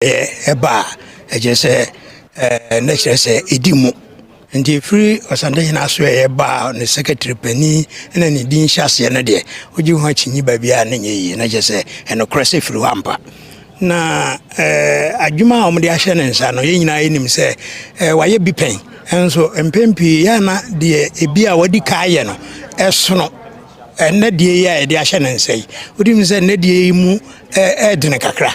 eba ejese next say edimu nti free Asantehene aso eba ne secretary pani na ne din hyase ne de oji ho achinyi ba bia na nyeyi na jese eno krese free wampa na adwuma a omde ahye ne nsa no ye nyina enim se waye bipen enso empempi ya na de ebi a wadi kaaye no esono na de ya de ahye ne nsa yi odim se na de mu edene kakra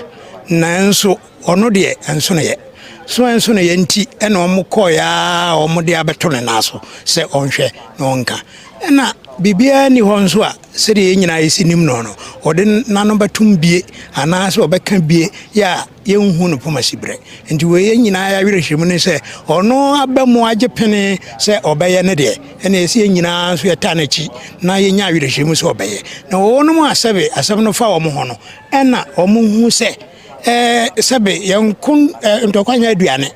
na enso ono de enso ne ye so enso ne ye nti ena omko ya omde abeto ne naso se onhwe na onka na bibia ni ho nso a se de nyina yesinim no no ode nano batum bie ana se obeka bie ya yenhu no pomasi bre nti we nyina ya werehwem ne se ono abamu agepene se obeye ne de ena esi nyina nso yeta na chi na yenya werehwem se obeye na wono mu asebe no fa wo mo ho no ena omuhu se sebe yankun ntokwanya aduane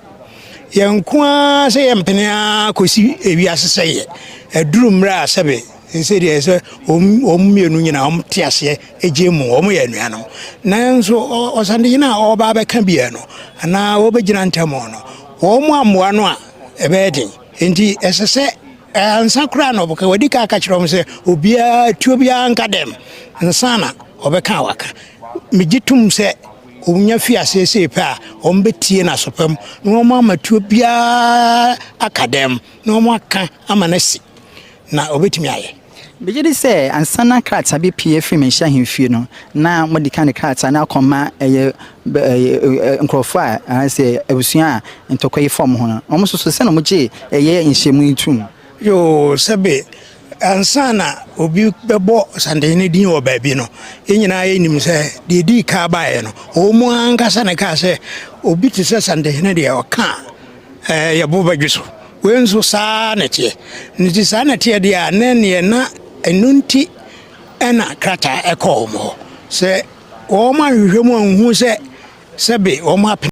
yankun se yempene akosi ewiase seye adurumra sebe sede se omienu nyina omtiase ejemu omoye nuanom nanso Asantehene a oba beka bia no ana obegina ntamo no omo amoa no a ebedin enti esese ansa kura no boka wadi ka aka kirom se obia tuobia nkadem nsana obeka waka migitum se onya fiase se pa ombetie na sopam no mo amatuo bia akadem no mo aka amanasi na obetimi aye Bejedi se ansana krata bi PF menhia hemfie no na modika ne krata na akoma eye nkrofo a se abusua ntokoyi form ho no omososo se no moje eye nhyiemu itum yo sebe ansana obi bebo Asantehene din oba bi no enyina enim se de di ka baaye no omu ankasa ne ka se obi ti se Asantehene de oka yebo badwiso wenzo saa netie nti saa netie de a ne na enunti ena krata ekomo se o ma hwehwemu anhu se sebe o ma